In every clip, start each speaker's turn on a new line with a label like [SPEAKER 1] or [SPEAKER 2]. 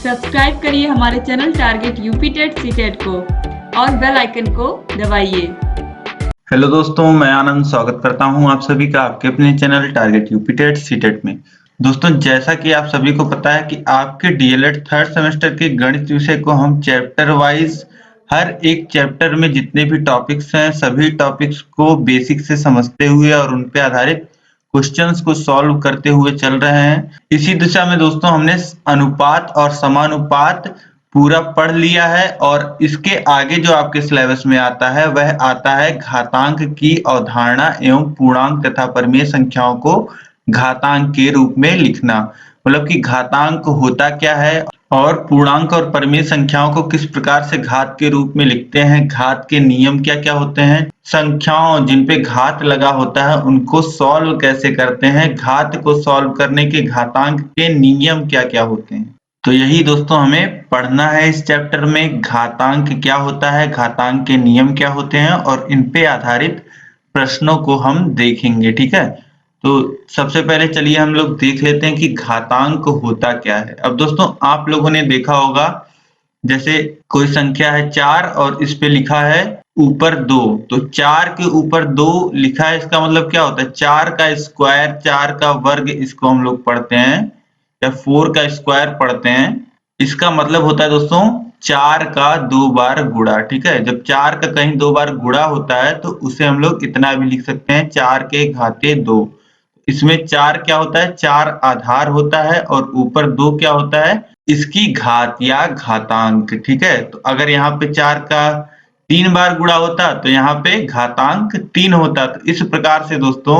[SPEAKER 1] Subscribe करिए हमारे channel target UP TET CTET को और बेल आइकन को दबाइए।
[SPEAKER 2] हेलो दोस्तों, मैं आनंद स्वागत करता हूं आप सभी का आपके अपने channel target UP TET CTET में। दोस्तों, जैसा कि आप सभी को पता है कि आपके डीएलएड थर्ड सेमेस्टर के गणित विषय को हम चैप्टर वाइज हर एक चैप्टर में जितने भी टॉपिक्स हैं सभी टॉपिक्स को बेसिक से समझते हुए और उन पे आधारित क्वेश्चंस को सॉल्व करते हुए चल रहे हैं। इसी दिशा में दोस्तों हमने अनुपात और समानुपात पूरा पढ़ लिया है और इसके आगे जो आपके सिलेबस में आता है वह आता है घातांक की अवधारणा एवं पूर्णांक तथा परिमेय संख्याओं को घातांक के रूप में लिखना। मतलब कि घातांक होता क्या है और पूर्णांक और परिमेय संख्याओं को किस प्रकार से घात के रूप में लिखते हैं, घात के नियम क्या क्या होते हैं, संख्याओं जिन पे घात लगा होता है उनको सॉल्व कैसे करते हैं, घात को सॉल्व करने के घातांक के नियम क्या क्या होते हैं। तो यही दोस्तों हमें पढ़ना है इस चैप्टर में। घातांक क्या होता है, घातांक के नियम क्या होते हैं और इन पे आधारित प्रश्नों को हम देखेंगे। ठीक है, तो सबसे पहले चलिए हम लोग देख लेते हैं कि घातांक होता क्या है। अब दोस्तों आप लोगों ने देखा होगा, जैसे कोई संख्या है 4 और इस पे लिखा है ऊपर 2, तो 4 के ऊपर 2 लिखा है, इसका मतलब क्या होता है 4 का स्क्वायर, 4 का वर्ग इसको हम लोग पढ़ते हैं या 4 का स्क्वायर पढ़ते हैं। इसका मतलब होता है दोस्तों 4 का 2 बार गुणा। ठीक है, जब 4 का कहीं 2 बार गुणा होता है तो उसे हम लोग इतना भी लिख सकते हैं 4 के घाते 2। इसमें 4 क्या होता है, 4 आधार होता है और ऊपर 2 क्या होता है, इसकी घात या घातांक। ठीक है, तो अगर यहाँ पे 4 का 3 बार गुणा होता तो यहाँ पे घातांक 3 होता। तो इस प्रकार से दोस्तों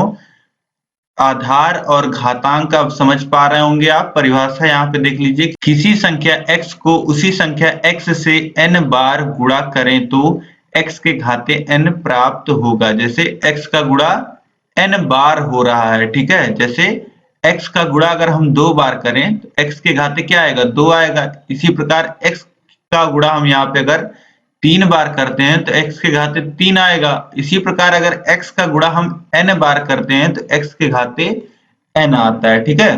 [SPEAKER 2] आधार और घातांक आप समझ पा रहे होंगे आप। परिभाषा यहाँ पे देख लीजिए, किसी संख्या x को उसी संख्या x से n बार गुणा करें तो x के घाते n प्राप्त होगा। जैसे x का गुणा n बार हो रहा है, ठीक है, जैसे x का गुणा अगर हम 2 बार करें तो x के घाते क्या आएगा, 2 आएगा। इसी प्रकार x का गुणा हम यहाँ पे अगर 3 बार करते हैं तो x के घाते 3 आएगा। इसी प्रकार अगर x का गुणा हम n बार करते हैं तो x के घाते n आता है। ठीक है,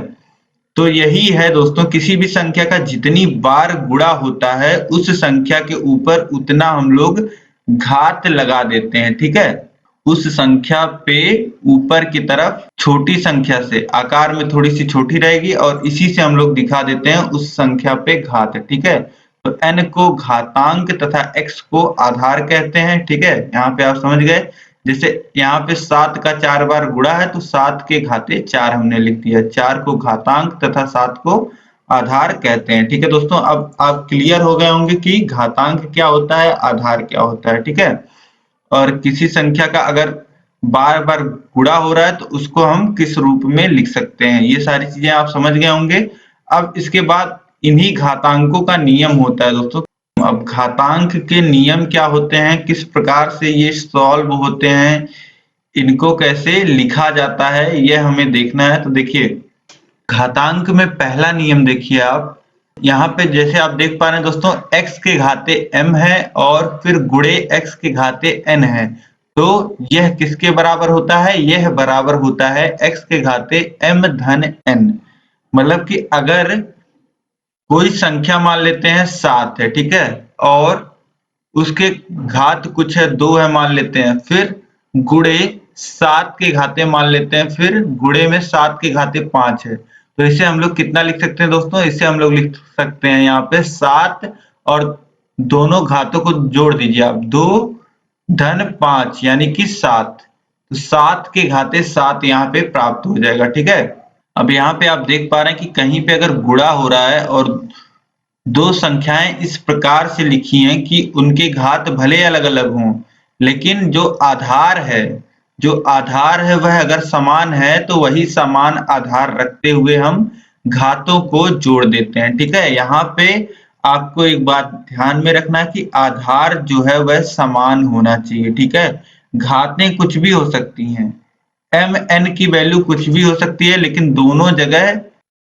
[SPEAKER 2] तो यही है दोस्तों, किसी भी संख्या का जितनी बार गुणा होता है उस संख्या के ऊपर उतना हम लोग घात लगा देते हैं। ठीक है, उस संख्या पे ऊपर की तरफ छोटी संख्या से आकार में थोड़ी सी छोटी रहेगी और इसी से हम लोग दिखा देते हैं उस संख्या पे घात। ठीक है, तो n को घातांक तथा x को आधार कहते हैं। ठीक है, यहाँ पे आप समझ गए। जैसे यहाँ पे 7 का 4 बार गुणा है तो 7 के घाते 4 हमने लिख दिया। 4 को घातांक तथा 7 को आधार कहते हैं। ठीक है दोस्तों, अब आप क्लियर हो गए होंगे कि घातांक क्या होता है, आधार क्या होता है। ठीक है, और किसी संख्या का अगर बार बार गुणा हो रहा है तो उसको हम किस रूप में लिख सकते हैं, ये सारी चीजें आप समझ गए होंगे। अब इसके बाद इन्हीं घातांकों का नियम होता है दोस्तों। अब घातांक के नियम क्या होते हैं, किस प्रकार से ये सॉल्व होते हैं, इनको कैसे लिखा जाता है, ये हमें देखना है। तो देखिए, घातांक में पहला नियम देखिए आप, यहाँ पे जैसे आप देख पा रहे हैं दोस्तों x के घाते m है और फिर गुणे x के घाते n है, तो यह किसके बराबर होता है, यह बराबर होता है x के घाते m धन n। मतलब कि अगर कोई संख्या मान लेते हैं 7 है, ठीक है, और उसके घात कुछ है 2 है मान लेते हैं, फिर गुणे 7 के घाते मान लेते हैं, फिर गुणे में 7 के घाते 5 है, तो इसे हम लोग कितना लिख सकते हैं दोस्तों, इसे हम लोग लिख सकते हैं यहाँ पे 7 और दोनों घातों को जोड़ दीजिए आप, 2 धन 5 यानी कि 7, तो 7 के घाते 7 यहाँ पे प्राप्त हो जाएगा। ठीक है, अब यहाँ पे आप देख पा रहे हैं कि कहीं पे अगर गुणा हो रहा है और दो संख्याएं इस प्रकार से लिखी हैं कि उनके घात भले अलग अलग हों, लेकिन जो आधार है वह अगर समान है तो वही समान आधार रखते हुए हम घातों को जोड़ देते हैं। ठीक है, यहाँ पे आपको एक बात ध्यान में रखना है कि आधार जो है वह समान होना चाहिए। ठीक है, घातें कुछ भी हो सकती हैं, m n की वैल्यू कुछ भी हो सकती है, लेकिन दोनों जगह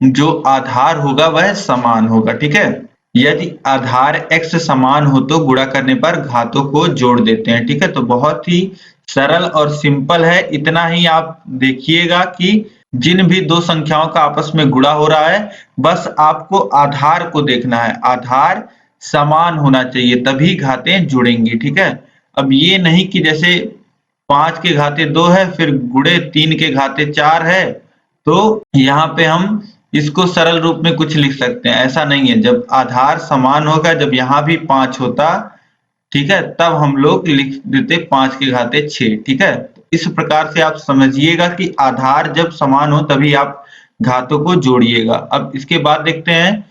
[SPEAKER 2] जो आधार होगा वह समान होगा। ठीक है, यदि आधार x समान हो तो गुणा करने पर घातों को जोड़ देते हैं। ठीक है, तो बहुत ही सरल और सिंपल है, इतना ही आप देखिएगा कि जिन भी दो संख्याओं का आपस में गुणा हो रहा है, बस आपको आधार को देखना है, आधार समान होना चाहिए तभी घातें जुड़ेंगी, ठीक है। अब ये नहीं कि जैसे 5 के घाते 2 है फिर गुणे 3 के घाते 4 है, तो यहाँ पे हम इसको सरल रूप में कुछ लिख सकते हैं, ऐसा नहीं है। जब आधार समान होगा, जब यहाँ भी 5 होता, ठीक है, तब हम लोग लिख देते 5 के घाते 6, ठीक है। इस प्रकार से आप समझिएगा कि आधार जब समान हो तभी आप घातों को जोड़िएगा। अब इसके बाद देखते हैं।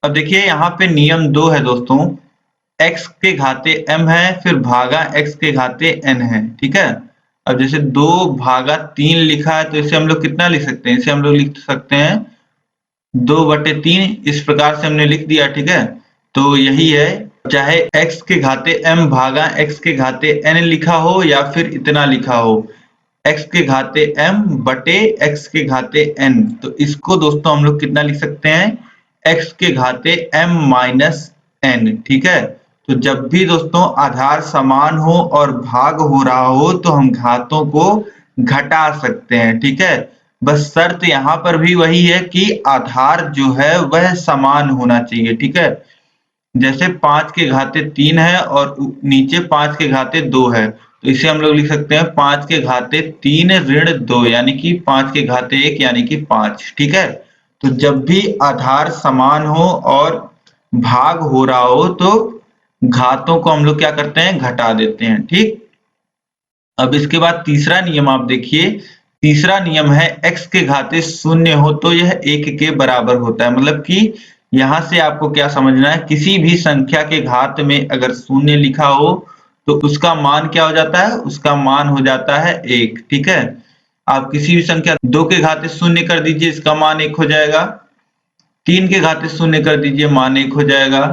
[SPEAKER 2] अब देखिए यहाँ पे नियम 2 है दोस्तों, x के घाते m है फिर भागा x के घाते n है, ठीक है। अब जैसे 2 भागा 3 लिखा है तो इसे हम लोग कितना लिख सकते हैं, इसे हम लोग लिख सकते हैं 2/3, इस प्रकार से हमने लिख दिया, ठीक है। तो यही है, चाहे x के घाते m भागा x के घाते n लिखा हो या फिर इतना लिखा हो, x के घाते m बटे x के घाते n, तो इसको दोस्तों हम लोग कितना लिख सकते हैं, x के घाते m माइनस n, ठीक है। तो जब भी दोस्तों आधार समान हो और भाग हो रहा हो तो हम घातों को घटा सकते हैं, ठीक है। बस शर्त यहाँ पर भी वही है कि आधार जो है वह समान होना चाहिए, ठीक है। जैसे 5 के घाते 3 है और नीचे 5 के घाते 2 है, तो इसे हम लोग लिख सकते हैं 5 के घाते 3 ऋण 2 यानी कि 5 के घाते 1 यानी कि 5, ठीक है। तो जब भी आधार समान हो और भाग हो रहा हो तो घातों को हम लोग क्या करते हैं, घटा देते हैं, ठीक। अब इसके बाद तीसरा नियम आप देखिए, तीसरा नियम है x के घाते 0 हो तो यह 1 के बराबर होता है। मतलब कि यहाँ से आपको क्या समझना है, किसी भी संख्या के घात में अगर 0 लिखा हो तो उसका मान क्या हो जाता है, उसका मान हो जाता है 1, ठीक है। आप किसी भी संख्या 2 के घाते 0 कर दीजिए, इसका मान 1 हो जाएगा। 3 के घाते 0 कर दीजिए, मान 1 हो जाएगा।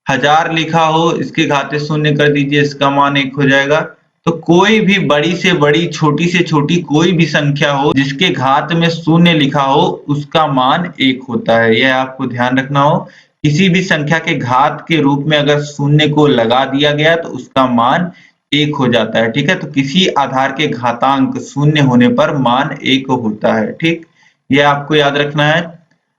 [SPEAKER 2] 1000 लिखा हो, इसके घाते 0 कर दीजिए, इसका मान 1 हो जाएगा। तो कोई भी बड़ी से बड़ी, छोटी से छोटी कोई भी संख्या हो जिसके घात में 0 लिखा हो उसका मान 1 होता है, यह आपको ध्यान रखना हो। किसी भी संख्या के घात के रूप में अगर 0 को लगा दिया गया तो उसका मान 1 हो जाता है, ठीक है। तो किसी आधार के घातांक 0 होने पर मान 1 होता है, ठीक। यह आपको याद रखना है।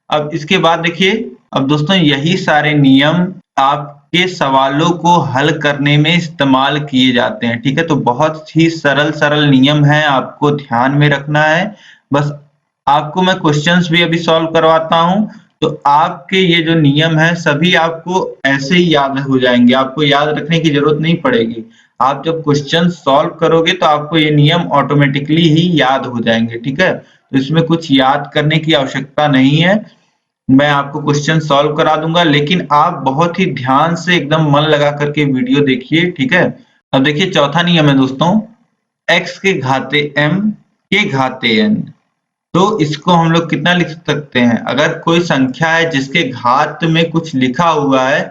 [SPEAKER 2] अब इसके बाद देखिए, अब दोस्तों यही सारे नियम आपके सवालों को हल करने में इस्तेमाल किए जाते हैं, ठीक है। तो बहुत ही सरल नियम है, आपको ध्यान में रखना है। बस आपको मैं क्वेश्चंस भी अभी सॉल्व करवाता हूं, तो आपके ये जो नियम है सभी आपको ऐसे ही याद हो जाएंगे, आपको याद रखने की जरूरत नहीं पड़ेगी। आप जब क्वेश्चन सॉल्व करोगे तो आपको ये नियम ऑटोमेटिकली ही याद हो जाएंगे, ठीक है। तो इसमें कुछ याद करने की आवश्यकता नहीं है, मैं आपको क्वेश्चन सॉल्व करा दूंगा, लेकिन आप बहुत ही ध्यान से एकदम मन लगा करके वीडियो देखिए, ठीक है। अब देखिए चौथा नियम है दोस्तों, x के घाते m के घाते n। तो इसको हम लोग कितना लिख सकते हैं, अगर कोई संख्या है जिसके घात में कुछ लिखा हुआ है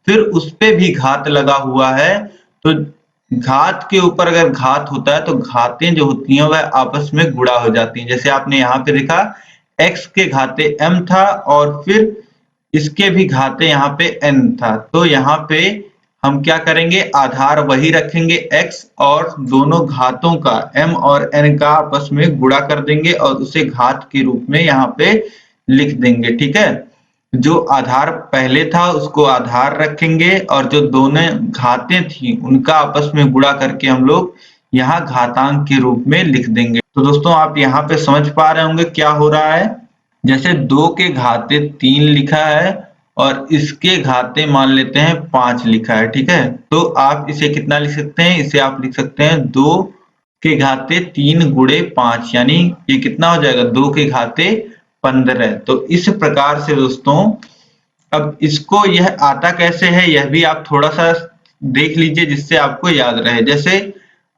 [SPEAKER 2] फिर उस पे भी घात लगा हुआ है, तो घात के ऊपर अगर घात होता है तो घातें जो होती हैं वह आपस में गुणा हो जाती हैं। जैसे आपने यहाँ पे देखा x के घाते m था और फिर इसके भी घाते यहाँ पे n था, तो यहाँ पे हम क्या करेंगे, आधार वही रखेंगे x और दोनों घातों का m और n का आपस में गुणा कर देंगे और उसे घात के रूप में यहाँ पे लिख देंगे, ठीक है। जो आधार पहले था उसको आधार रखेंगे और जो दोनों घातें थी उनका आपस में गुणा करके हम लोग यहाँ घातांक के रूप में लिख देंगे। तो दोस्तों आप यहाँ पे समझ पा रहे होंगे क्या हो रहा है। जैसे 2 के घाते 3 लिखा है और इसके घाते मान लेते हैं 5 लिखा है, ठीक है। तो आप इसे कितना लिख सकते हैं, इसे आप लिख सकते हैं 2 के घाते 3 गुणे 5, यानी ये कितना हो जाएगा, 2 के घाते 15। तो इस प्रकार से दोस्तों, अब इसको यह आता कैसे है यह भी आप थोड़ा सा देख लीजिए जिससे आपको याद रहे। जैसे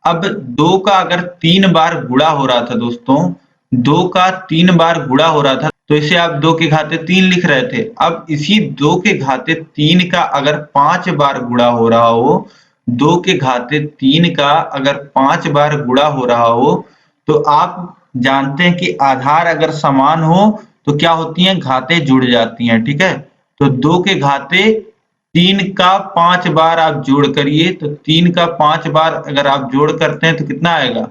[SPEAKER 2] अब 2 का अगर 3 बार गुणा हो रहा था दोस्तों, 2 का 3 बार गुणा हो रहा था तो इसे आप 2 के घाते 3 लिख रहे थे। अब इसी 2 के घाते 3 का अगर 5 बार गुणा हो रहा हो, 2 के घाते 3 का अगर 5 बार गुणा हो रहा हो, तो आप जानते हैं कि आधार अगर समान हो तो क्या होती हैं, घातें जुड़ जाती हैं, ठीक है। तो 2 के घाते 3 का 5 बार आप जोड़ करिए, तो 3 का 5 बार अगर आप जोड़ करते हैं तो कितना आएगा,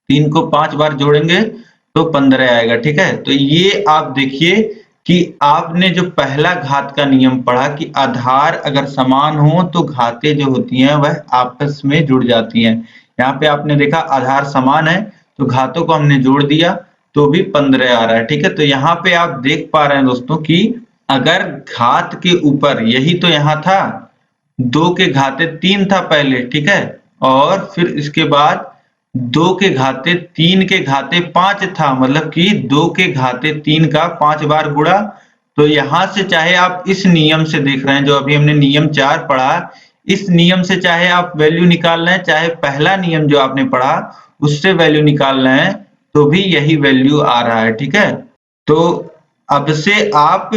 [SPEAKER 2] 3 को 5 बार जोड़ेंगे तो 15 आएगा। ठीक है, तो ये आप देखिए कि आपने जो पहला घात का नियम पढ़ा कि आधार अगर समान हो तो घातें जो होती हैं वह आपस में जुड़ जाती हैं। यहाँ पे आपने देखा आधार समान है तो घातों को हमने जोड़ दिया तो भी 15 आ रहा है। ठीक है, तो यहाँ पे आप देख पा रहे हैं दोस्तों कि अगर घात के ऊपर, यही तो यहाँ था 2 के घाते 3 था पहले, ठीक है, और फिर इसके बाद 2 के घाते 3 के घाते 5 था, मतलब कि 2 के घाते 3 का 5 बार गुणा। तो यहां से चाहे आप इस नियम से देख रहे हैं जो अभी हमने नियम 4 पढ़ा, इस नियम से चाहे आप वैल्यू निकाल रहे हैं, चाहे पहला नियम जो आपने पढ़ा उससे वैल्यू निकाल रहे हैं, तो भी यही वैल्यू आ रहा है। ठीक है, तो अब से आप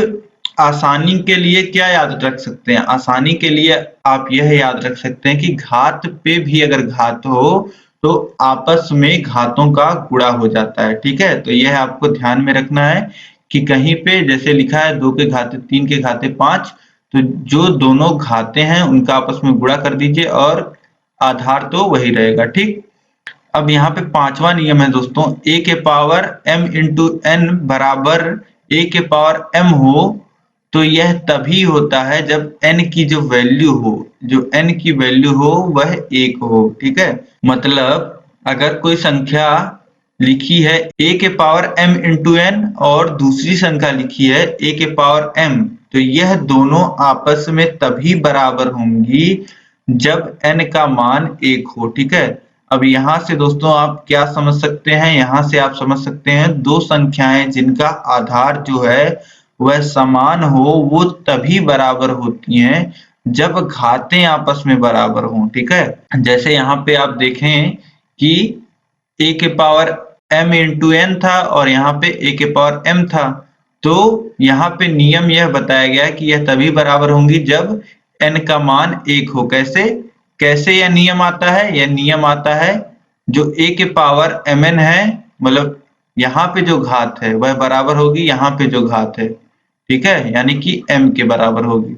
[SPEAKER 2] आसानी के लिए क्या याद रख सकते हैं? आसानी के लिए आप यह याद रख सकते हैं कि घात पे भी अगर घात हो तो आपस में घातों का गुणा हो जाता है। ठीक है, तो यह आपको ध्यान में रखना है कि कहीं पे जैसे लिखा है 2 के घाते 3 के घाते 5, तो जो दोनों घाते हैं उनका आपस में गुणा कर दीजिए और आधार तो वही रहेगा। ठीक, अब यहाँ पे 5वां नियम है दोस्तों, a के पावर m इंटू n बराबर a के पावर m हो, तो यह तभी होता है जब n की जो वैल्यू हो, जो n की वैल्यू हो वह 1 हो। ठीक है, मतलब अगर कोई संख्या लिखी है a के पावर m इंटू n और दूसरी संख्या लिखी है a के पावर m, तो यह दोनों आपस में तभी बराबर होंगी जब n का मान 1 हो। ठीक है, अब यहाँ से दोस्तों आप क्या समझ सकते हैं? यहाँ से आप समझ सकते हैं दो संख्याएं जिनका आधार जो है वह समान हो वो तभी बराबर होती हैं जब घातें आपस में बराबर हों। ठीक है, जैसे यहाँ पे आप देखें कि a के पावर m इंटू n था और यहाँ पे a के पावर m था, तो यहाँ पे नियम यह बताया गया कि यह तभी बराबर होंगी जब n का मान 1 हो। कैसे कैसे यह नियम आता है? यह नियम आता है जो a के पावर mn है, मतलब यहाँ पे जो घात है वह बराबर होगी यहाँ पे जो घात है। ठीक है, यानी कि m के बराबर होगी।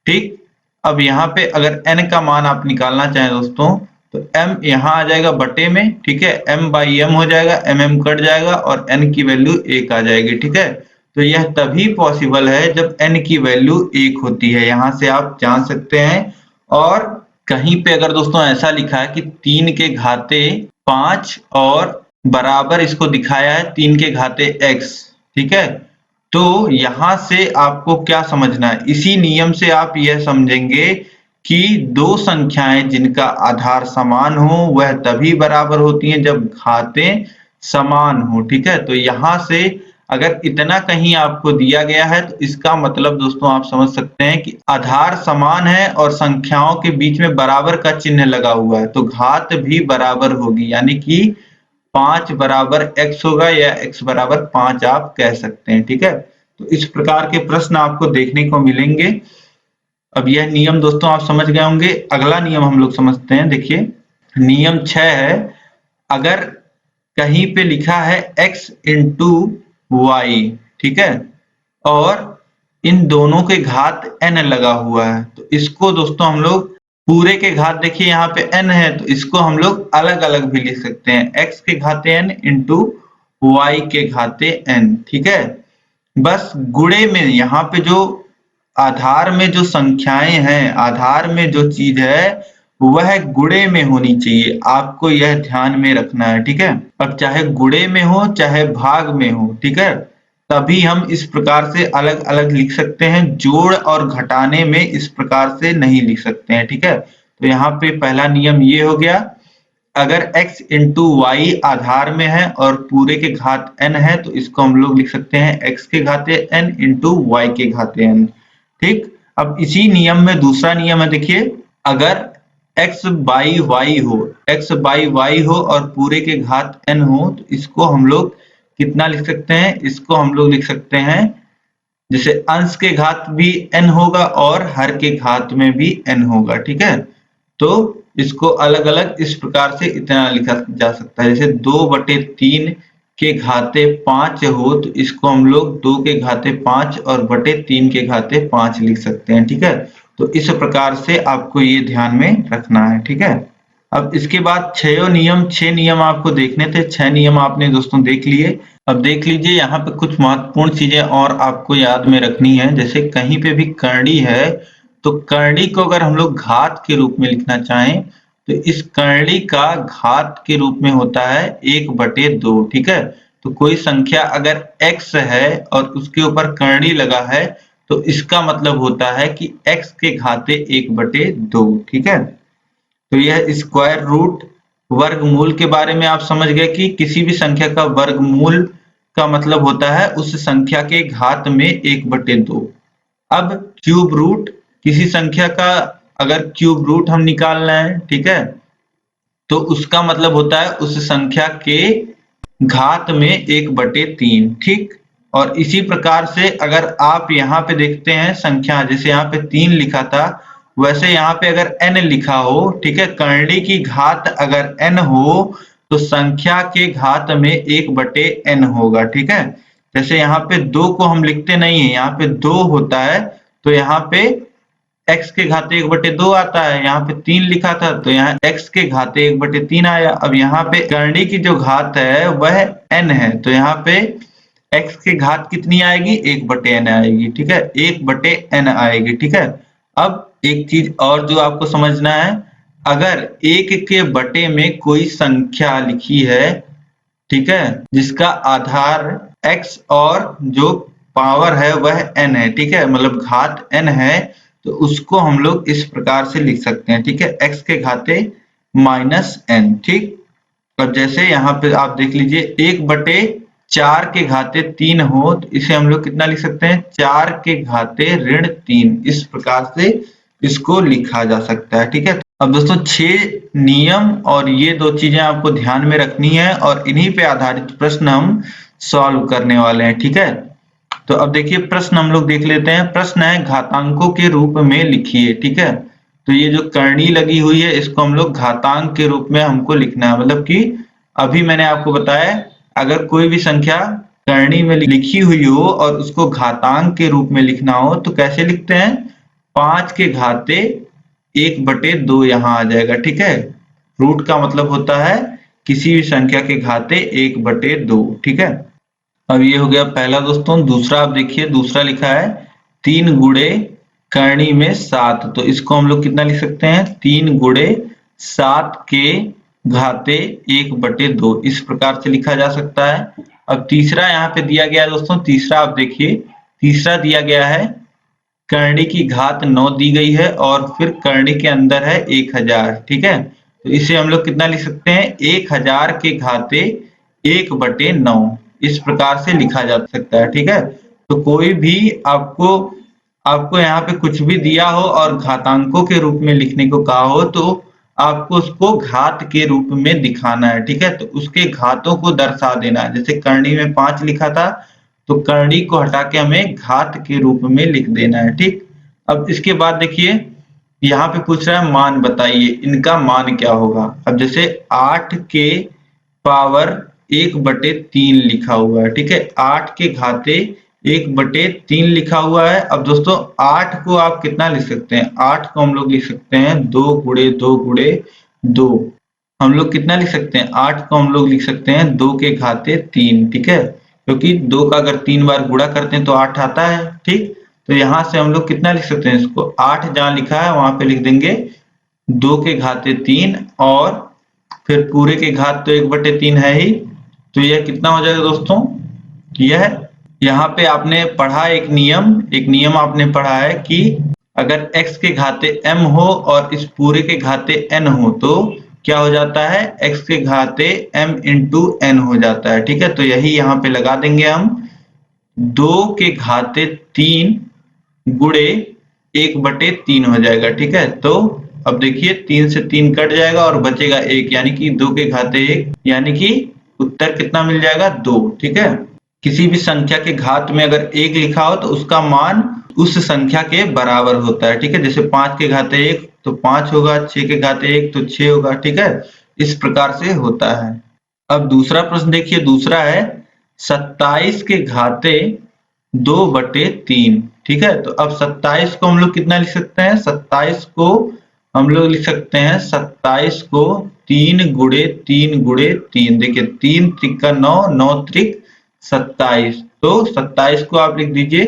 [SPEAKER 2] ठीक, अब यहाँ पे अगर n का मान आप निकालना चाहें दोस्तों तो m यहाँ आ जाएगा बटे में। ठीक है, m बाई m हो जाएगा, m कट जाएगा और n की वैल्यू 1 आ जाएगी। ठीक है, तो यह तभी पॉसिबल है जब n की वैल्यू 1 होती है, यहाँ से आप जान सकते हैं। और कहीं पे अगर दोस्तों ऐसा लिखा है कि 3 के घाते 5 और बराबर इसको दिखाया है 3 के घाते x, ठीक है, तो यहां से आपको क्या समझना है? इसी नियम से आप यह समझेंगे कि दो संख्याएं जिनका आधार समान हो वह तभी बराबर होती हैं जब घातें समान हो। ठीक है, तो यहां से अगर इतना कहीं आपको दिया गया है तो इसका मतलब दोस्तों आप समझ सकते हैं कि आधार समान है और संख्याओं के बीच में बराबर का चिन्ह लगा हुआ है, तो घात भी बराबर होगी, यानी कि 5 बराबर x होगा या x बराबर 5 आप कह सकते हैं। ठीक है, तो इस प्रकार के प्रश्न आपको देखने को मिलेंगे। अब यह नियम दोस्तों आप समझ गए होंगे। अगला नियम हम लोग समझते हैं। देखिए नियम 6 है, अगर कहीं पे लिखा है x इंटू वाई, ठीक है, और इन दोनों के घात n लगा हुआ है, तो इसको दोस्तों हम लोग पूरे के घात, देखिए यहाँ पे n है तो इसको हम लोग अलग अलग भी लिख सकते हैं, x के घाते n इंटू वाई के घाते n। ठीक है, बस गुणे में यहाँ पे जो आधार में जो संख्याएं हैं, आधार में जो चीज है वह गुणे में होनी चाहिए, आपको यह ध्यान में रखना है। ठीक है, अब चाहे गुणे में हो चाहे भाग में हो, ठीक है, तभी हम इस प्रकार से अलग अलग लिख सकते हैं, जोड़ और घटाने में इस प्रकार से नहीं लिख सकते हैं। ठीक है, तो यहाँ पे पहला नियम ये हो गया, अगर x इंटू वाई आधार में है और पूरे के घात n है तो इसको हम लोग लिख सकते हैं x के घाते n इंटू वाई के घाते n। ठीक, अब इसी नियम में दूसरा नियम है, देखिए अगर x बाई वाई हो, x बाई वाई हो और पूरे के घात n हो तो इसको हम लोग कितना लिख सकते हैं? इसको हम लोग लिख सकते हैं जैसे अंश के घात भी n होगा और हर के घात में भी n होगा। ठीक है, तो इसको अलग अलग इस प्रकार से इतना लिखा जा सकता है, जैसे 2/3 के घाते 5 हो तो इसको हम लोग 2 के घाते 5 और बटे 3 के घाते 5 लिख सकते हैं। ठीक है, तो इस प्रकार से आपको ये ध्यान में रखना है। ठीक है, अब इसके बाद 6 नियम आपको देखने थे, 6 नियम आपने दोस्तों देख लिए। अब देख लीजिए यहाँ पे कुछ महत्वपूर्ण चीजें और आपको याद में रखनी है। जैसे कहीं पे भी करड़ी है तो करड़ी को अगर हम लोग घात के रूप में लिखना चाहें तो इस करड़ी का घात के रूप में होता है 1/2। ठीक है, तो कोई संख्या अगर x है और उसके ऊपर करड़ी लगा है तो इसका मतलब होता है कि x के घाते 1/2। ठीक है, तो यह स्क्वायर रूट वर्गमूल के बारे में आप समझ गए कि किसी भी संख्या का वर्गमूल का मतलब होता है उस संख्या के घात में 1/2। अब क्यूब रूट, किसी संख्या का अगर क्यूब रूट हम निकाल रहे हैं, ठीक है, तो उसका मतलब होता है उस संख्या के घात में 1/3। ठीक, और इसी प्रकार से अगर आप यहाँ पे देखते हैं संख्या, जैसे यहाँ पे 3 लिखा था, वैसे यहाँ पे अगर n लिखा हो, ठीक है, करड़ी की घात अगर n हो तो संख्या के घात में 1/n होगा। ठीक है, जैसे यहाँ पे 2 को हम लिखते नहीं है, यहाँ पे 2 होता है तो यहाँ पे x के घाते 1/2 आता है। यहाँ पे 3 लिखा था तो यहाँ x के घाते 1/3 आया। अब यहाँ पे करड़ी की जो घात है वह n है तो यहाँ पे x के घात कितनी आएगी, 1/n आएगी। ठीक है, 1/n आएगी। ठीक है, अब एक चीज और जो आपको समझना है, अगर 1 के बटे में कोई संख्या लिखी है, ठीक है, जिसका आधार x और जो पावर है वह n है, ठीक है, मतलब घात n है, तो उसको हम लोग इस प्रकार से लिख सकते हैं। ठीक है, x के घाते -n। ठीक, अब जैसे यहाँ पे आप देख लीजिए 1/4 के घाते 3 हो तो इसे हम लोग कितना लिख सकते हैं, 4 के घाते -3। इस प्रकार से इसको लिखा जा सकता है। ठीक है, अब दोस्तों 6 नियम और ये 2 चीजें आपको ध्यान में रखनी है और इन्हीं पे आधारित प्रश्न हम सॉल्व करने वाले हैं। ठीक है, तो अब देखिए प्रश्न हम लोग देख लेते हैं। प्रश्न है घातांकों के रूप में लिखिए। ठीक है, तो ये जो करनी लगी हुई है इसको हम लोग घातांक के रूप में हमको लिखना है। मतलब कि अभी मैंने आपको बताया अगर कोई भी संख्या करनी में लिखी हुई हो और उसको घातांक के रूप में लिखना हो तो कैसे लिखते हैं, 5 के घाते 1/2 यहाँ आ जाएगा। ठीक है, रूट का मतलब होता है किसी भी संख्या के घाते 1/2। ठीक है, अब ये हो गया पहला दोस्तों। दूसरा आप देखिए, दूसरा लिखा है 3 गुणे करनी में 7, तो इसको हम लोग कितना लिख सकते हैं, 3 गुणे 7 के घाते 1/2। इस प्रकार से लिखा जा सकता है। अब तीसरा यहाँ पे दिया गया है दोस्तों, तीसरा आप देखिए, तीसरा दिया गया है करनी की घात 9 दी गई है और फिर करनी के अंदर है 1000। ठीक है, तो इसे हम लोग कितना लिख सकते हैं, 1000 के घाते 1/9। इस प्रकार से लिखा जा सकता है। ठीक है, तो कोई भी आपको यहाँ पे कुछ भी दिया हो और घातांकों के रूप में लिखने को कहा हो तो आपको उसको घात के रूप में दिखाना है। ठीक है, तो उसके घातों को दर्शा देना है। जैसे करनी में 5 लिखा था तो करनी को हटा के हमें घात के रूप में लिख देना है। ठीक, अब इसके बाद देखिए यहाँ पे पूछ रहा है मान बताइए, इनका मान क्या होगा। अब जैसे 8 के पावर 1/3 लिखा हुआ है। ठीक है, 8 के घाते 1/3 लिखा हुआ है। अब दोस्तों 8 को आप कितना लिख सकते हैं, 8 को हम लोग लिख सकते हैं 2 गुणे 2 गुणे 2। हम लोग कितना लिख सकते हैं, 8 को हम लोग लिख सकते हैं 2 के घाते 3। ठीक है, क्योंकि 2 का अगर 3 बार गुणा करते हैं तो 8 आता है। ठीक, तो यहाँ से हम लोग कितना लिख सकते हैं इसको, 8 जहाँ लिखा है वहां पे लिख देंगे 2 के घाते 3 और फिर पूरे के घात तो 1/3 है ही, तो यह कितना हो जाएगा दोस्तों, यह यहाँ पे आपने पढ़ा एक नियम आपने पढ़ा है कि अगर x के घाते m हो और इस पूरे के घाते n हो तो क्या हो जाता है, x के घाते m इंटू n हो जाता है। ठीक है, तो यही यहाँ पे लगा देंगे हम 2 के घाते 3 गुणे 1/3 हो जाएगा। ठीक है, तो अब देखिए 3 से 3 कट जाएगा और बचेगा 1, यानी कि 2 के घाते 1, यानी कि उत्तर कितना मिल जाएगा, 2। ठीक है, किसी भी संख्या के घात में अगर 1 लिखा हो तो उसका मान उस संख्या के बराबर होता है। ठीक है, जैसे 5 के घाते 1 तो 5 होगा, 6 के घाते 1 तो 6 होगा। ठीक है, इस प्रकार से होता है। अब दूसरा प्रश्न देखिए, दूसरा है 27 के घाते 2/3। ठीक है, तो अब 27 को हम लोग कितना लिख सकते हैं, 27 को हम लोग लिख सकते हैं 27 को 3 गुणे 3 गुणे 3। देखिए 3 त्रिक 9, 9 त्रिक 27। तो 27 को आप लिख दीजिए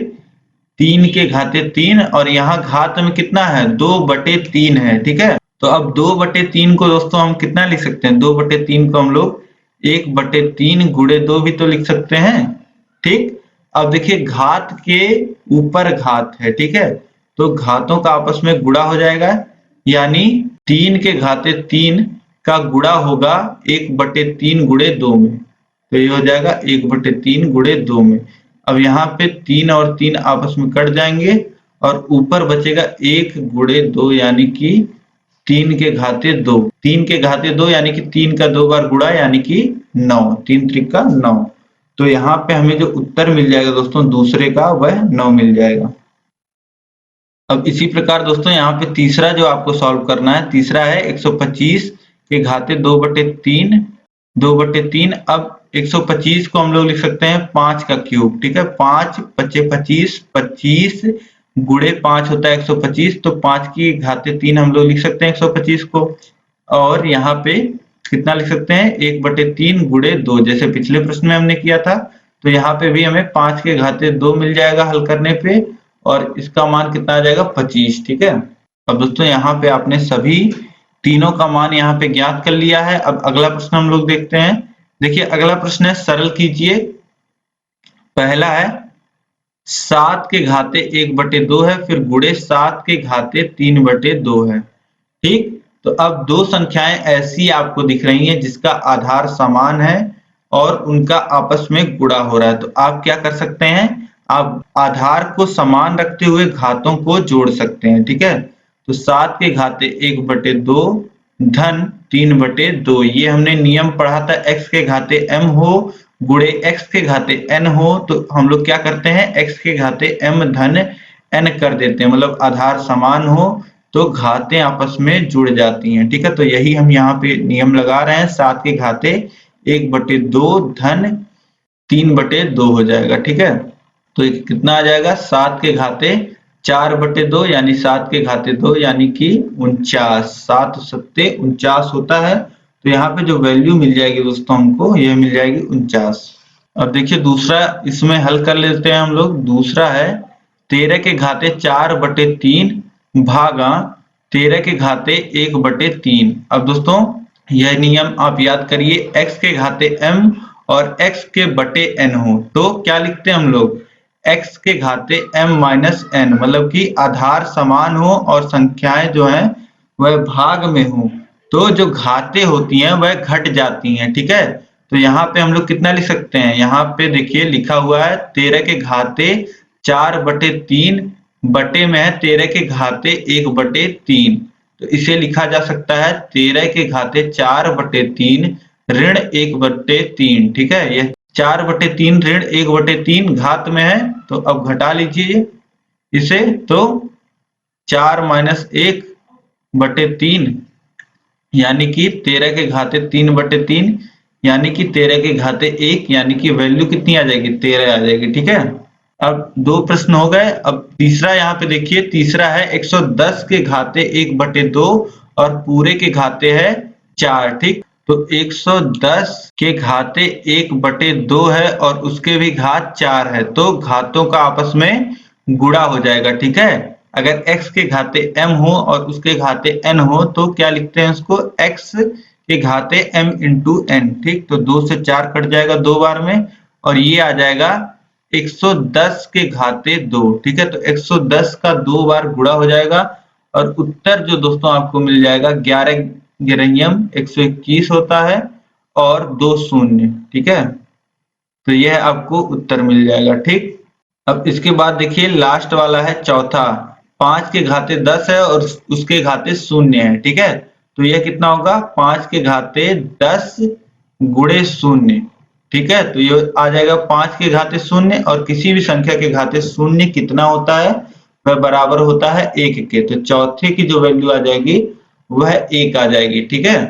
[SPEAKER 2] 3 के घाते 3 और यहाँ घात में कितना है 2/3 है। ठीक है, तो अब 2/3 को दोस्तों हम कितना लिख सकते हैं, 2/3 को हम लोग 1/3 गुणे 2 भी तो लिख सकते हैं। ठीक, अब देखिए घात के ऊपर घात है। ठीक है, तो घातों का आपस में गुणा हो जाएगा, यानी 3 के घाते 3 का गुणा होगा 1/3 गुणे 2 में, तो ये हो जाएगा 1/3 गुणे 2 में। अब यहाँ पे 3 और 3 आपस में कट जाएंगे और ऊपर बचेगा 1 गुणे 2 यानी कि 3 के घाते 2। 3 के घाते 2 यानी कि 3 का 2 बार गुणा यानी कि 9, 3 त्रिका 9। तो यहाँ पे हमें जो उत्तर मिल जाएगा दोस्तों दूसरे का वह 9 मिल जाएगा। अब इसी प्रकार दोस्तों यहाँ पे तीसरा जो आपको सॉल्व करना है, तीसरा है 125 के घाते 2/3, 2/3। अब 125 को हम लोग लिख सकते हैं 5 का क्यूब। ठीक है, 5 × 25, 25 गुणे 5 होता है 125, तो 5 की घाते 3 हम लोग लिख सकते हैं 125 को। और यहाँ पे कितना लिख सकते हैं 1/3 गुणे 2, जैसे पिछले प्रश्न में हमने किया था। तो यहाँ पे भी हमें 5 के घाते 2 मिल जाएगा हल करने पे, और इसका मान कितना आ जाएगा 25। ठीक है, अब दोस्तों यहाँ पे आपने सभी तीनों का मान यहाँ पे ज्ञात कर लिया है। अब अगला प्रश्न हम लोग देखते हैं। देखिए अगला प्रश्न है, सरल कीजिए। पहला है 7 के घाते 1/2 है, फिर गुणे 7 के घाते 3/2 है। ठीक, तो अब दो संख्याएं ऐसी आपको दिख रही हैं जिसका आधार समान है और उनका आपस में गुणा हो रहा है। तो आप क्या कर सकते हैं, आप आधार को समान रखते हुए घातों को जोड़ सकते हैं। ठीक है, तो 7 के घाते 1/2 धन 3/2, ये हमने नियम पढ़ा था, x के घाते m हो गुणे x के घाते n हो, तो हम लोग क्या करते हैं x के घाते m धन n कर देते हैं, मतलब आधार समान हो तो घातें आपस में जुड़ जाती हैं। ठीक है, तो यही हम यहाँ पे नियम लगा रहे हैं, 7 के घाते 1/2 धन 3/2 हो जाएगा। ठीक है, तो कितना आ जाएगा 7 के घाते 4/2 यानी 7 के घाते 2 यानी कि 49। 7 7 49 होता है, तो यहाँ पे जो वैल्यू मिल जाएगी दोस्तों हमको यह मिल जाएगी 49। अब देखिए दूसरा इसमें हल कर लेते हैं हम लोग। दूसरा है 13 के घाते 4/3 भागा 13 के घाते 1/3। अब दोस्तों यह नियम आप याद करिए, x के घाते m और x के बटे n हो तो क्या लिखते हैं हम लोग, x के घाते m माइनस n, मतलब कि आधार समान हो और संख्याएं जो हैं वह भाग में हो तो जो घातें होती हैं वह घट जाती हैं। ठीक है, तो यहाँ पे हम लोग कितना लिख सकते हैं, यहाँ पे देखिए लिखा हुआ है 13 के घाते 4/3 बटे में है 13 के घाते 1/3, तो इसे लिखा जा सकता है 13 के घाते 4/3 ऋण 1/3। ठीक है, यह 4/3 ऋण 1/3 घात में है, तो अब घटा लीजिए इसे, तो 4 - 1/3 यानी कि 13 के घाते 3/3 यानी कि 13 के घाते 1, यानी कि वैल्यू कितनी आ जाएगी 13 आ जाएगी। ठीक है, अब दो प्रश्न हो गए। अब तीसरा यहाँ पे देखिए, तीसरा है 110 के घाते 1/2 और पूरे के घाते है 4। ठीक, तो 110 के घाते 1/2 है और उसके भी घात 4 है, तो घातों का आपस में गुणा हो जाएगा। ठीक है, अगर x के घाते m हो और उसके घाते n हो तो क्या लिखते हैं उसको, x के घाते m × n। ठीक, तो 2 से 4 कट जाएगा 2 बार में और ये आ जाएगा 110 के घाते 2। ठीक है, तो 110 का 2 बार गुणा हो जाएगा और उत्तर जो दोस्तों आपको मिल जाएगा 11 × 121 होता है और 2 शून्य। ठीक है, तो यह आपको उत्तर मिल जाएगा। ठीक, अब इसके बाद देखिए लास्ट वाला है चौथा, 5 के घाते 10 है और उसके घाते 0 है। ठीक है, तो यह कितना होगा 5 के घाते 10 गुणे 0। ठीक है, तो ये आ जाएगा 5 के घाते 0 और किसी भी संख्या के घाते 0 कितना होता है, वह बराबर होता है 1 के, तो चौथे की जो वैल्यू आ जाएगी वह 1 आ जाएगी। ठीक है,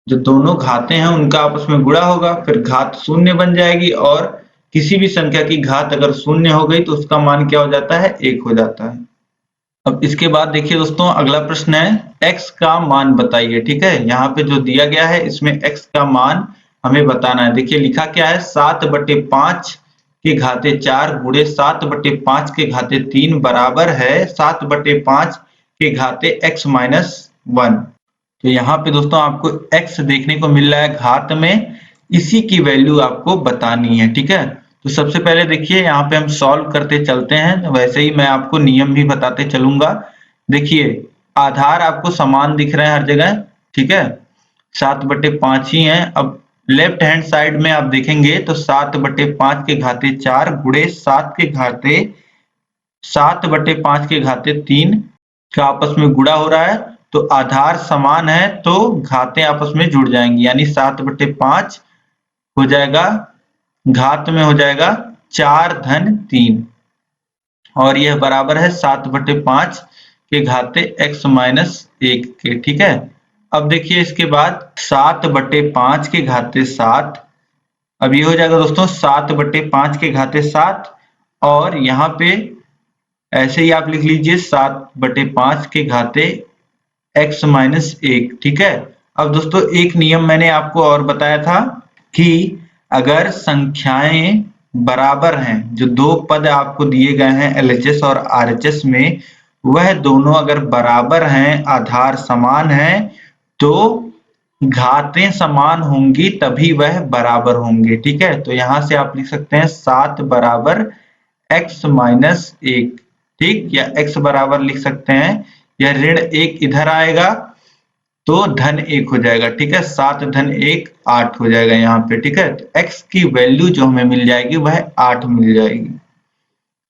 [SPEAKER 2] जो दोनों घाते हैं उनका आपस में गुणा होगा, फिर घात 0 बन जाएगी और किसी भी संख्या की घात अगर 0 हो गई तो उसका मान क्या हो जाता है 1 हो जाता है। अब इसके बाद देखिए दोस्तों अगला प्रश्न है x का मान बताइए। ठीक है, यहाँ पे जो दिया गया है इसमें x का मान हमें बताना है। देखिए लिखा क्या है, 7/5 के घाते 4 गुणे 7/5 के घाते 3 बराबर है 7/5 के घाते x माइनस 1। तो यहाँ पे दोस्तों आपको x देखने को मिल रहा है घात में, इसी की वैल्यू आपको बतानी है। ठीक है, तो सबसे पहले देखिए यहाँ पे हम सॉल्व करते चलते हैं, वैसे ही मैं आपको नियम भी बताते चलूंगा। देखिए आधार आपको समान दिख रहे हैं हर जगह, ठीक है, 7/5 ही है। अब लेफ्ट हैंड साइड में आप देखेंगे तो 7/5 के घाते 4 गुणे 7/5 के घाते 3 का आपस में गुणा हो रहा है, तो आधार समान है तो घातें आपस में जुड़ जाएंगी, यानी 7/5 हो जाएगा, घात में हो जाएगा 4 धन 3 और यह बराबर है 7/5 के घाते x माइनस 1 के। ठीक है, अब देखिए इसके बाद 7/5 के घाते 7, अब ये हो जाएगा दोस्तों 7/5 के घाते 7 और यहाँ पे ऐसे ही आप लिख लीजिए 7/5 के घाते x माइनस 1। ठीक है, अब दोस्तों एक नियम मैंने आपको और बताया था कि अगर संख्याएं बराबर हैं, जो दो पद आपको दिए गए हैं LHS और RHS में, वह दोनों अगर बराबर हैं, आधार समान है, तो घातें समान होंगी तभी वह बराबर होंगे। ठीक है, तो यहां से आप लिख सकते हैं 7 बराबर x माइनस 1, ठीक, या x बराबर लिख सकते हैं, यह ऋण 1 इधर आएगा तो धन 1 हो जाएगा। ठीक है, 7 धन 1 8 हो जाएगा यहाँ पे। ठीक है, तो x की वैल्यू जो हमें मिल जाएगी वह 8 मिल जाएगी।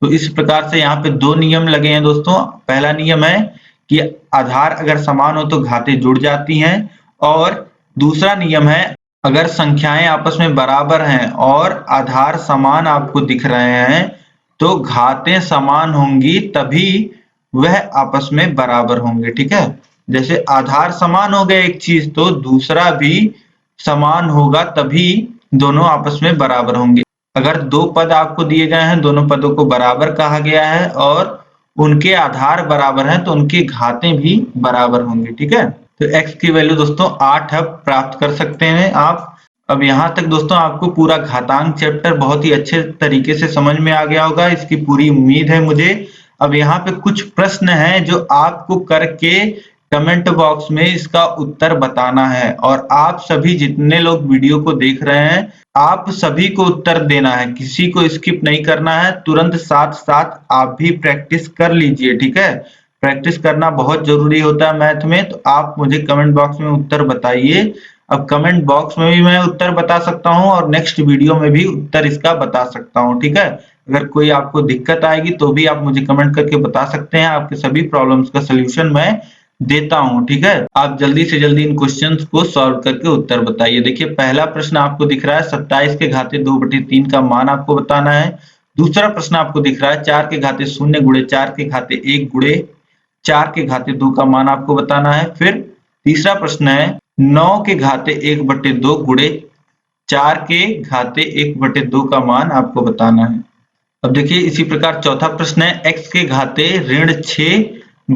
[SPEAKER 2] तो इस प्रकार से यहाँ पे दो नियम लगे हैं दोस्तों। पहला नियम है कि आधार अगर समान हो तो घातें जुड़ जाती हैं, और दूसरा नियम है अगर संख्याएं आपस में बराबर हैं और आधार समान आपको दिख रहे हैं तो घातें समान होंगी तभी वह आपस में बराबर होंगे। ठीक है, जैसे आधार समान हो गए एक चीज तो दूसरा भी समान होगा तभी दोनों आपस में बराबर होंगे। अगर दो पद आपको दिए गए हैं, दोनों पदों को बराबर कहा गया है और उनके आधार बराबर हैं तो उनकी घातें भी बराबर होंगी। ठीक है, तो x की वैल्यू दोस्तों 8 अब प्राप्त कर सकते हैं आप। अब यहाँ तक दोस्तों आपको पूरा घातांक चैप्टर बहुत ही अच्छे तरीके से समझ में आ गया होगा, इसकी पूरी उम्मीद है मुझे। अब यहाँ पे कुछ प्रश्न हैं जो आपको करके कमेंट बॉक्स में इसका उत्तर बताना है, और आप सभी जितने लोग वीडियो को देख रहे हैं आप सभी को उत्तर देना है, किसी को स्किप नहीं करना है, तुरंत साथ साथ आप भी प्रैक्टिस कर लीजिए। ठीक है, प्रैक्टिस करना बहुत जरूरी होता है मैथ में। तो आप मुझे कमेंट बॉक्स में उत्तर बताइए। अब कमेंट बॉक्स में भी मैं उत्तर बता सकता हूँ और नेक्स्ट वीडियो में भी उत्तर इसका बता सकता हूँ। ठीक है, अगर कोई आपको दिक्कत आएगी तो भी आप मुझे कमेंट करके बता सकते हैं, आपके सभी प्रॉब्लम्स का सोल्यूशन मैं देता हूं। ठीक है, आप जल्दी से जल्दी इन क्वेश्चंस को सॉल्व करके उत्तर बताइए। देखिए पहला प्रश्न आपको दिख रहा है 27 के घाते 2/3 का मान आपको बताना है। दूसरा प्रश्न आपको दिख रहा है 4 के घाते 0 गुणे 4 के घाते 1 गुणे 4 के घाते 2 का मान आपको बताना है। फिर तीसरा प्रश्न है 9 के घाते 1/2 गुणे 4 के घाते 1/2 का मान आपको बताना है। अब देखिए इसी प्रकार चौथा प्रश्न है x के घाते ऋण 6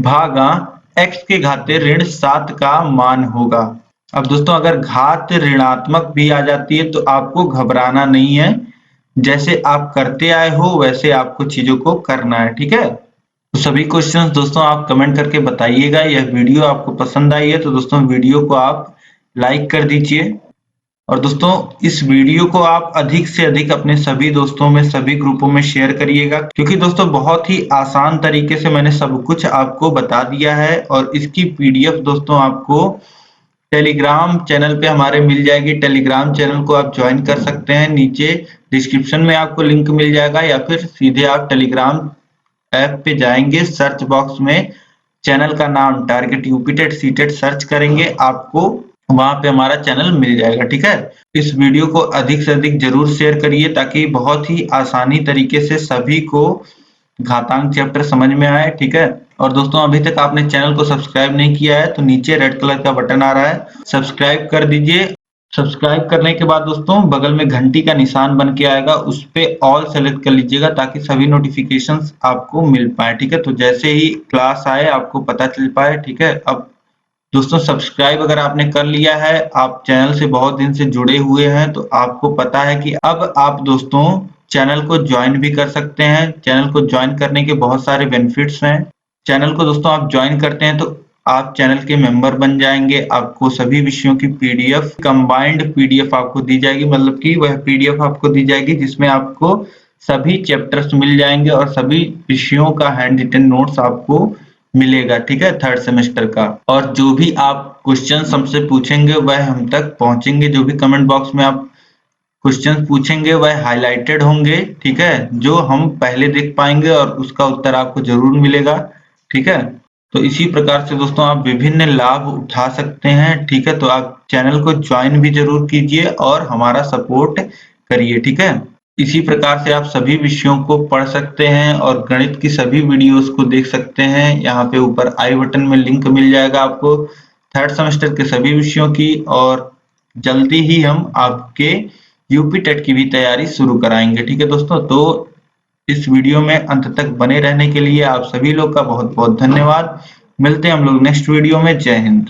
[SPEAKER 2] भागा x के घाते ऋण 7 का मान होगा। अब दोस्तों अगर घात ऋणात्मक भी आ जाती है तो आपको घबराना नहीं है, जैसे आप करते आए हो वैसे आपको चीजों को करना है। ठीक है, तो सभी क्वेश्चंस दोस्तों आप कमेंट करके बताइएगा। यह वीडियो आपको पसंद आई है तो दोस्तों वीडियो को आप लाइक कर दीजिए, और दोस्तों इस वीडियो को आप अधिक से अधिक अपने सभी दोस्तों में, सभी ग्रुपों में शेयर करिएगा, क्योंकि दोस्तों बहुत ही आसान तरीके से मैंने सब कुछ आपको बता दिया है। और इसकी PDF दोस्तों आपको टेलीग्राम चैनल पे हमारे मिल जाएगी। टेलीग्राम चैनल को आप ज्वाइन कर सकते हैं, नीचे डिस्क्रिप्शन में आपको लिंक मिल जाएगा, या फिर सीधे आप टेलीग्राम ऐप पे जाएंगे, सर्च बॉक्स में चैनल का नाम टारगेट यूपीटेट सीटेट सर्च करेंगे, आपको वहां पे हमारा चैनल मिल जाएगा। ठीक है, इस वीडियो को अधिक से अधिक जरूर शेयर करिए ताकि बहुत ही आसानी तरीके से सभी को घातांक चैप्टर समझ में आए। ठीक है, और दोस्तों अभी तक आपने चैनल को सब्सक्राइब नहीं किया है तो नीचे रेड कलर का बटन आ रहा है, सब्सक्राइब कर दीजिए। सब्सक्राइब करने के बाद दोस्तों बगल में घंटी का निशान बन के आएगा, उस पे ऑल सेलेक्ट कर लीजिएगा ताकि सभी नोटिफिकेशंस आपको मिल पाए। ठीक है, तो जैसे ही क्लास आए आपको पता चल पाए। ठीक है, अब दोस्तों सब्सक्राइब अगर आपने कर लिया है, आप चैनल से बहुत दिन से जुड़े हुए हैं, तो आपको पता है कि अब आप दोस्तों चैनल को ज्वाइन भी कर सकते हैं। चैनल को ज्वाइन करने के बहुत सारे बेनिफिट्स हैं। चैनल को दोस्तों आप ज्वाइन करते हैं तो आप चैनल के मेंबर बन जाएंगे। आपको सभी विषयों की पीडीएफ, कंबाइंड पीडीएफ आपको दी जाएगी, मतलब कि वह पीडीएफ आपको दी जाएगी जिसमें आपको सभी चैप्टर्स मिल जाएंगे और सभी विषयों का हैंड रिटन नोट्स आपको मिलेगा, ठीक है, थर्ड सेमेस्टर का। और जो भी आप क्वेश्चन हमसे पूछेंगे वह हम तक पहुंचेंगे। जो भी कमेंट बॉक्स में आप क्वेश्चन पूछेंगे वह हाईलाइटेड होंगे, ठीक है, जो हम पहले देख पाएंगे और उसका उत्तर आपको जरूर मिलेगा, ठीक है। तो इसी प्रकार से दोस्तों आप विभिन्न लाभ उठा सकते हैं, ठीक है। तो आप चैनल को ज्वाइन भी जरूर कीजिए और हमारा सपोर्ट करिए, ठीक है। इसी प्रकार से आप सभी विषयों को पढ़ सकते हैं और गणित की सभी वीडियोस को देख सकते हैं। यहाँ पे ऊपर आई बटन में लिंक मिल जाएगा आपको थर्ड सेमेस्टर के सभी विषयों की, और जल्दी ही हम आपके यूपी टेट की भी तैयारी शुरू कराएंगे, ठीक है दोस्तों। तो इस वीडियो में अंत तक बने रहने के लिए आप सभी लोग का बहुत बहुत धन्यवाद। मिलते हैं हम लोग नेक्स्ट वीडियो में। जय हिंद।